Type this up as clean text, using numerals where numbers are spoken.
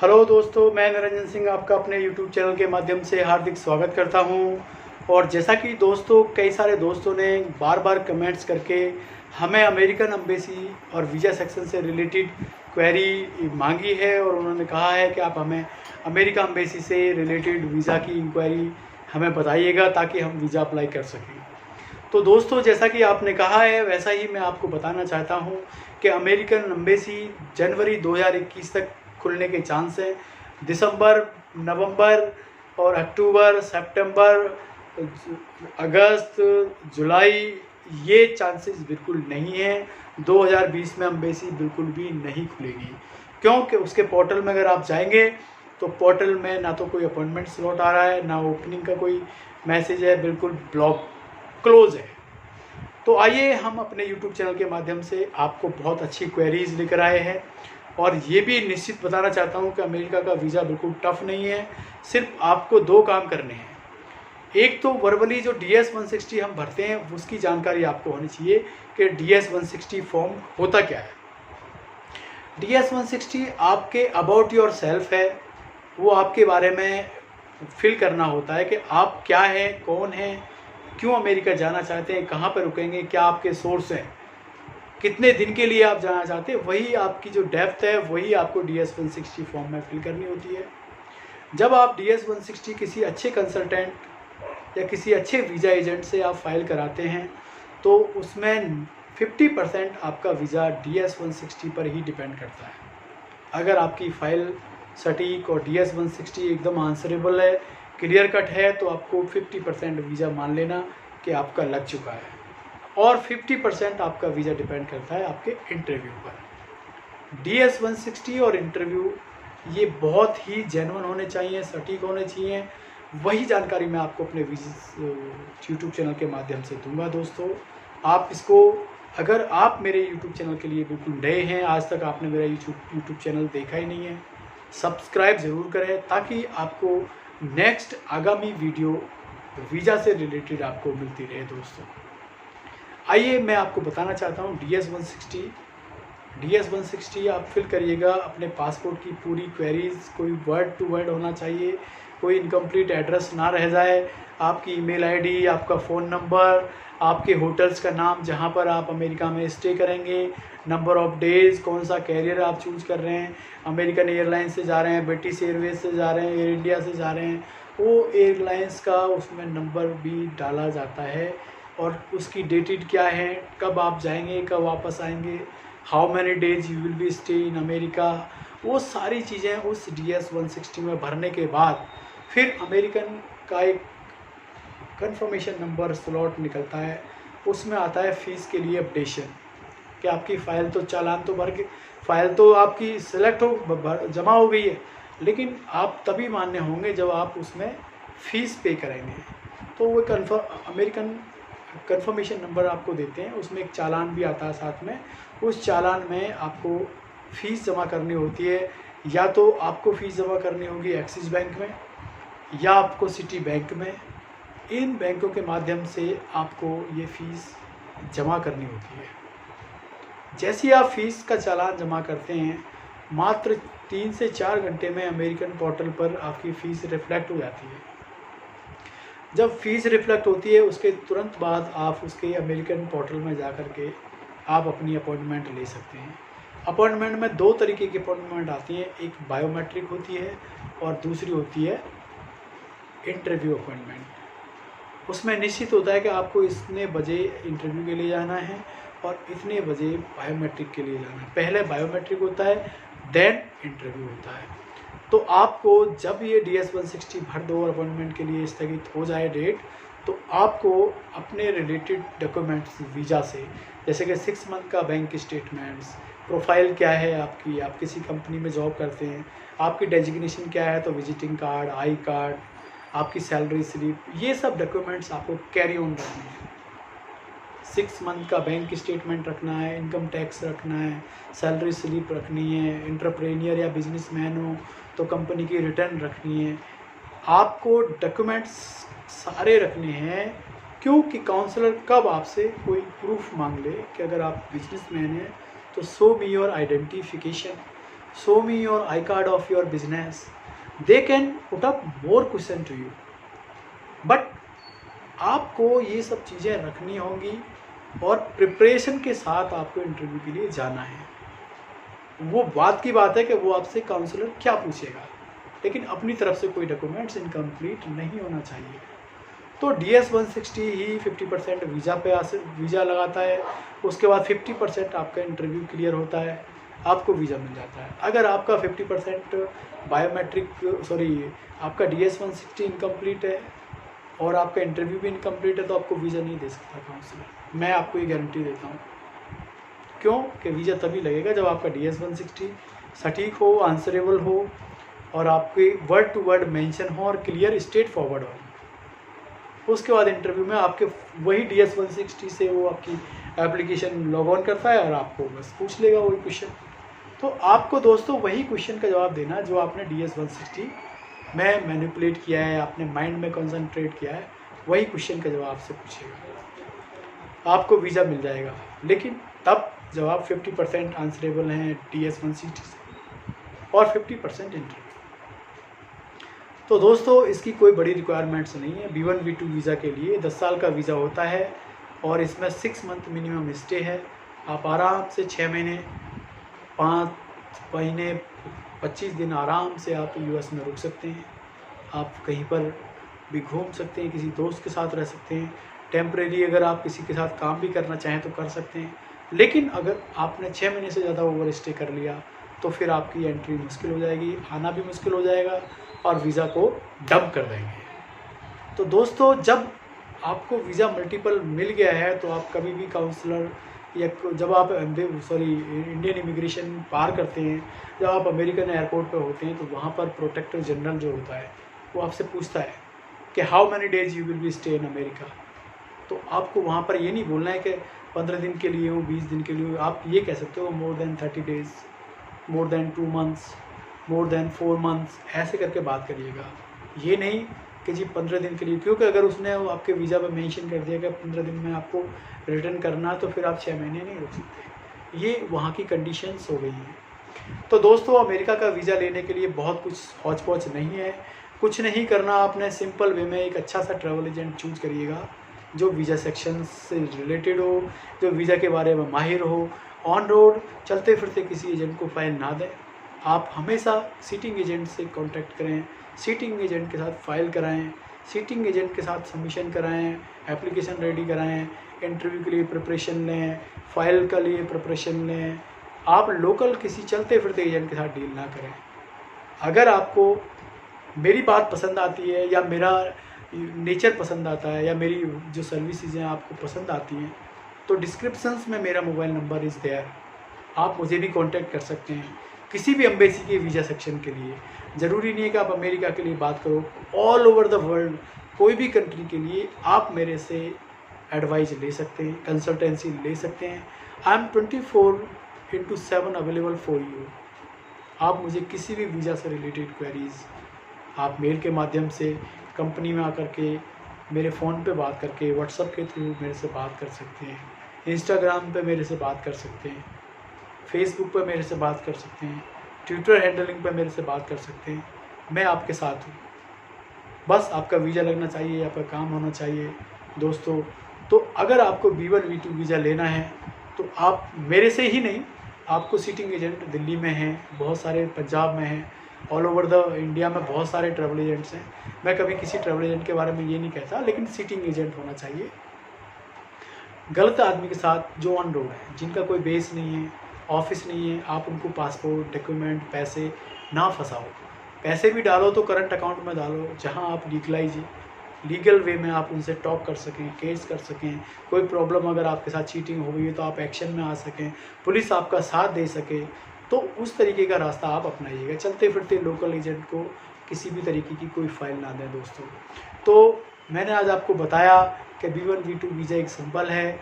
Hello दोस्तों, मैं निरंजन सिंह आपका अपने YouTube चैनल के माध्यम से हार्दिक स्वागत करता हूं। और जैसा कि दोस्तों, कई सारे दोस्तों ने बार बार कमेंट्स करके हमें अमेरिकन एम्बेसी और वीज़ा सेक्शन से रिलेटेड क्वेरी मांगी है और उन्होंने कहा है कि आप हमें अमेरिका एम्बेसी से रिलेटेड वीज़ा की इंक्वायरी हमें बताइएगा ताकि हम वीज़ा अप्लाई कर सकें। तो दोस्तों, जैसा कि आपने कहा है वैसा ही मैं आपको बताना चाहता हूं कि अमेरिकन एम्बेसी जनवरी 2021 तक खुलने के चांस हैं। दिसंबर, नवंबर और अक्टूबर, सितंबर, अगस्त, जुलाई ये चांसेस बिल्कुल नहीं हैं। 2020 में एम्बेसी बिल्कुल भी नहीं खुलेगी, क्योंकि उसके पोर्टल में अगर आप जाएंगे तो पोर्टल में ना तो कोई अपॉइंटमेंट स्लॉट आ रहा है, ना ओपनिंग का कोई मैसेज है, बिल्कुल ब्लॉक क्लोज है। तो आइए हम अपने YouTube चैनल के माध्यम से आपको बहुत अच्छी क्वेरीज लेकर आए हैं और ये भी निश्चित बताना चाहता हूँ कि अमेरिका का वीज़ा बिल्कुल टफ नहीं है। सिर्फ आपको दो काम करने हैं। एक तो वर्बली जो DS 160 हम भरते हैं उसकी जानकारी आपको होनी चाहिए कि DS 160 फॉर्म होता क्या है। DS 160 आपके अबाउट योर सेल्फ है, वो आपके बारे में फिल करना होता है कि आप क्या हैं, कौन हैं, क्यों अमेरिका जाना चाहते हैं, कहाँ पर रुकेंगे, क्या आपके सोर्स हैं, कितने दिन के लिए आप जाना चाहते हैं। वही आपकी जो डेप्थ है वही आपको DS 160 फॉर्म में फिल करनी होती है। जब आप DS 160 किसी अच्छे कंसल्टेंट या किसी अच्छे वीज़ा एजेंट से आप फाइल कराते हैं तो उसमें 50% आपका वीज़ा DS 160 पर ही डिपेंड करता है। अगर आपकी फ़ाइल सटीक और DS 160 एकदम आंसरेबल है, क्लियर कट है, तो आपको 50% वीज़ा मान लेना कि आपका लग चुका है और 50% आपका वीज़ा डिपेंड करता है आपके इंटरव्यू पर। DS 160 और इंटरव्यू ये बहुत ही जेन्युइन होने चाहिए, सटीक होने चाहिए। वही जानकारी मैं आपको अपने YouTube चैनल के माध्यम से दूंगा। दोस्तों, आप इसको, अगर आप मेरे YouTube चैनल के लिए बिल्कुल नए हैं, आज तक आपने मेरा YouTube चैनल देखा ही नहीं है, सब्सक्राइब ज़रूर करें ताकि आपको नेक्स्ट आगामी वीडियो वीज़ा से रिलेटेड आपको मिलती रहे। दोस्तों, आइए मैं आपको बताना चाहता हूँ DS 160 आप फिल करिएगा अपने पासपोर्ट की पूरी क्वेरीज। कोई वर्ड टू वर्ड होना चाहिए, कोई इनकम्प्लीट एड्रेस ना रह जाए। आपकी ईमेल आईडी, आपका फ़ोन नंबर, आपके होटल्स का नाम जहाँ पर आप अमेरिका में स्टे करेंगे, नंबर ऑफ़ डेज़, कौन सा कैरियर आप चूज़ कर रहे हैं, अमेरिकन एयरलाइंस से जा रहे हैं, ब्रिटिश एयरवेज से जा रहे हैं, एयर इंडिया से जा रहे हैं, वो एयरलाइंस का उसमें नंबर भी डाला जाता है और उसकी डेटेड क्या है, कब आप जाएंगे, कब वापस आएंगे, how many days you will be stay in America. वो सारी चीज़ें उस DS 160 में भरने के बाद फिर अमेरिकन का एक कंफर्मेशन नंबर स्लॉट निकलता है। उसमें आता है फ़ीस के लिए अपडेशन कि आपकी फ़ाइल तो चालान तो भर के, फ़ाइल तो आपकी सिलेक्ट हो जमा हो गई है, लेकिन आप तभी मान्य होंगे जब आप उसमें फ़ीस पे करेंगे। तो वो अमेरिकन कंफर्मेशन नंबर आपको देते हैं, उसमें एक चालान भी आता है साथ में। उस चालान में आपको फ़ीस जमा करनी होती है। या तो आपको फ़ीस जमा करनी होगी एक्सिस बैंक में या आपको सिटी बैंक में। इन बैंकों के माध्यम से आपको ये फ़ीस जमा करनी होती है। जैसे ही आप फ़ीस का चालान जमा करते हैं, मात्र 3 से 4 घंटे में अमेरिकन पोर्टल पर आपकी फ़ीस रिफ्लेक्ट हो जाती है। जब फ़ीस रिफ्लेक्ट होती है उसके तुरंत बाद आप उसके अमेरिकन पोर्टल में जा कर के आप अपनी अपॉइंटमेंट ले सकते हैं। अपॉइंटमेंट में 2 तरीके की अपॉइंटमेंट आती हैं, एक बायोमेट्रिक होती है और दूसरी होती है इंटरव्यू अपॉइंटमेंट। उसमें निश्चित होता है कि आपको इतने बजे इंटरव्यू के लिए जाना है और इतने बजे बायोमेट्रिक के लिए जाना है। पहले बायोमेट्रिक होता है, देन इंटरव्यू होता है। तो आपको जब ये DS 160 भर दो और अपॉइंटमेंट के लिए स्थगित हो जाए डेट, तो आपको अपने रिलेटेड डॉक्यूमेंट्स वीज़ा से, जैसे कि 6 मंथ का बैंक स्टेटमेंट्स, प्रोफाइल क्या है आपकी, आप किसी कंपनी में जॉब करते हैं, आपकी डेजिग्नेशन क्या है, तो विजिटिंग कार्ड, आई कार्ड, आपकी सैलरी स्लिप, ये सब डॉक्यूमेंट्स आपको कैरी ऑन रखने हैं। 6 मंथ का बैंक स्टेटमेंट रखना है, इनकम टैक्स रखना है, सैलरी स्लिप रखनी है, एंटरप्रेन्योर या बिजनेसमैन हो तो कंपनी की रिटर्न रखनी है। आपको डॉक्यूमेंट्स सारे रखने हैं, क्योंकि काउंसलर कब आपसे कोई प्रूफ मांग ले कि अगर आप बिजनेसमैन हैं तो show me your identification. show me your I-card of your business, they can put up more question to you. But आपको ये सब चीज़ें रखनी होंगी और प्रिपरेशन के साथ आपको इंटरव्यू के लिए जाना है। वो बात की बात है कि वो आपसे काउंसलर क्या पूछेगा, लेकिन अपनी तरफ से कोई डॉक्यूमेंट्स इनकम्प्लीट नहीं होना चाहिए। तो DS 160 ही 50% वीज़ा पे वीज़ा लगाता है, उसके बाद 50% आपका इंटरव्यू क्लियर होता है, आपको वीज़ा मिल जाता है। अगर आपका 50% आपका DS 160 इनकम्प्लीट है और आपका इंटरव्यू भी इनकम्प्लीट है तो आपको वीज़ा नहीं दे सकता काउंसलर। मैं आपको ये गारंटी देता हूँ। क्यों कि वीज़ा तभी लगेगा जब आपका DS 160 सटीक हो, आंसरेबल हो और आपके वर्ड टू वर्ड मेंशन हो और क्लियर स्ट्रेट फॉरवर्ड हो। उसके बाद इंटरव्यू में आपके वही DS 160 से वो आपकी एप्लीकेशन लॉग ऑन करता है और आपको बस पूछ लेगा वही क्वेश्चन। तो आपको दोस्तों वही क्वेश्चन का जवाब देना जो आपने DS 160 में मैनिपुलेट किया है, आपने माइंड में कंसंट्रेट किया है, वही क्वेश्चन का जवाब आपसे पूछेगा, आपको वीज़ा मिल जाएगा। लेकिन तब जब आप 50% आंसरेबल हैं DS 160 से और 50% इंटरव्यू। तो दोस्तों इसकी कोई बड़ी रिक्वायरमेंट्स नहीं है। B1 B2 वीज़ा के लिए 10 साल का वीज़ा होता है और इसमें 6 मंथ मिनिमम स्टे है। आप आराम से 6 महीने 5 महीने 25 दिन आराम से आप US में रुक सकते हैं। आप कहीं पर भी घूम सकते हैं, किसी दोस्त के साथ रह सकते हैं, टेम्परेरी अगर आप किसी के साथ काम भी करना चाहें तो कर सकते हैं। लेकिन अगर आपने 6 महीने से ज़्यादा ओवर स्टे कर लिया तो फिर आपकी एंट्री मुश्किल हो जाएगी, आना भी मुश्किल हो जाएगा और वीज़ा को डंप कर देंगे। तो दोस्तों जब आपको वीज़ा मल्टीपल मिल गया है तो आप कभी भी काउंसलर या जब आप इंडियन इमिग्रेशन पार करते हैं, जब आप अमेरिकन एयरपोर्ट पर होते हैं तो वहाँ पर प्रोटेक्टर जनरल जो होता है वो आपसे पूछता है कि how many days you will be stay in America. तो आपको वहाँ पर ये नहीं बोलना है कि 15 दिन के लिए हो, 20 दिन के लिए हो। आप ये कह सकते हो more than 30 days, more than 2 months, more than 4 months, ऐसे करके बात करिएगा। ये नहीं कि जी 15 दिन के लिए, क्योंकि अगर उसने आपके वीज़ा पर मेंशन कर दिया कि 15 दिन में आपको रिटर्न करना है तो फिर आप 6 महीने नहीं रुक सकते। ये वहाँ की कंडीशंस हो गई हैं। तो दोस्तों अमेरिका का वीज़ा लेने के लिए बहुत कुछ हौच पौच नहीं है, कुछ नहीं करना। आपने सिंपल वे में एक अच्छा सा ट्रैवल एजेंट चूज़ करिएगा जो वीज़ा सेक्शन से रिलेटेड हो, जो वीज़ा के बारे में माहिर हो। ऑन रोड चलते फिरते किसी एजेंट को फ़ाइल ना दें। आप हमेशा सीटिंग एजेंट से कांटेक्ट करें, सीटिंग एजेंट के साथ फ़ाइल कराएं, सीटिंग एजेंट के साथ सबमिशन कराएं, एप्लीकेशन रेडी कराएं, इंटरव्यू के लिए प्रिपरेशन लें, फ़ाइल के लिए प्रिपरेशन लें। आप लोकल किसी चलते फिरते एजेंट के साथ डील ना करें। अगर आपको मेरी बात पसंद आती है या मेरा नेचर पसंद आता है या मेरी जो सर्विसेज हैं आपको पसंद आती हैं तो डिस्क्रिप्शंस में मेरा मोबाइल नंबर इज़ देयर, आप मुझे भी कांटेक्ट कर सकते हैं किसी भी एम्बेसी के वीज़ा सेक्शन के लिए। ज़रूरी नहीं है कि आप अमेरिका के लिए बात करो, ऑल ओवर द वर्ल्ड कोई भी कंट्री के लिए आप मेरे से एडवाइस ले सकते हैं, कंसल्टेंसी ले सकते हैं। I am 24/7 available for you. आप मुझे किसी भी वीज़ा से रिलेटेड क्वेरीज़ आप मेल के माध्यम से, कंपनी में आकर के, मेरे फ़ोन पे बात करके, व्हाट्सएप के थ्रू मेरे से बात कर सकते हैं, इंस्टाग्राम पे मेरे से बात कर सकते हैं, फेसबुक पे मेरे से बात कर सकते हैं, ट्विटर हैंडलिंग पे मेरे से बात कर सकते हैं। मैं आपके साथ हूँ। बस आपका वीज़ा लगना चाहिए, आपका काम होना चाहिए दोस्तों। तो अगर आपको B1 B2 वीज़ा लेना है तो आप मेरे से ही नहीं, आपको सीटिंग एजेंट दिल्ली में हैं, बहुत सारे पंजाब में हैं, ऑल ओवर द इंडिया में बहुत सारे ट्रैवल एजेंट्स हैं। मैं कभी किसी ट्रैवल एजेंट के बारे में ये नहीं कहता, लेकिन सीटिंग एजेंट होना चाहिए गलत आदमी के साथ जो ऑन रोड है, जिनका कोई बेस नहीं है, ऑफिस नहीं है। आप उनको पासपोर्ट, डॉक्यूमेंट, पैसे ना फंसाओ। पैसे भी डालो तो करंट अकाउंट में डालो, जहां आप लीगल वे में आप उनसे टॉक कर सकें, केस कर सकें। कोई प्रॉब्लम अगर आपके साथ चीटिंग हो गई है तो आप एक्शन में आ सकें, पुलिस आपका साथ दे सके। तो उस तरीके का रास्ता आप अपनाइएगा। चलते फिरते लोकल एजेंट को किसी भी तरीके की कोई फाइल ना दें दोस्तों। तो मैंने आज आपको बताया कि B1 B2 वीज़ा एक सिंपल है,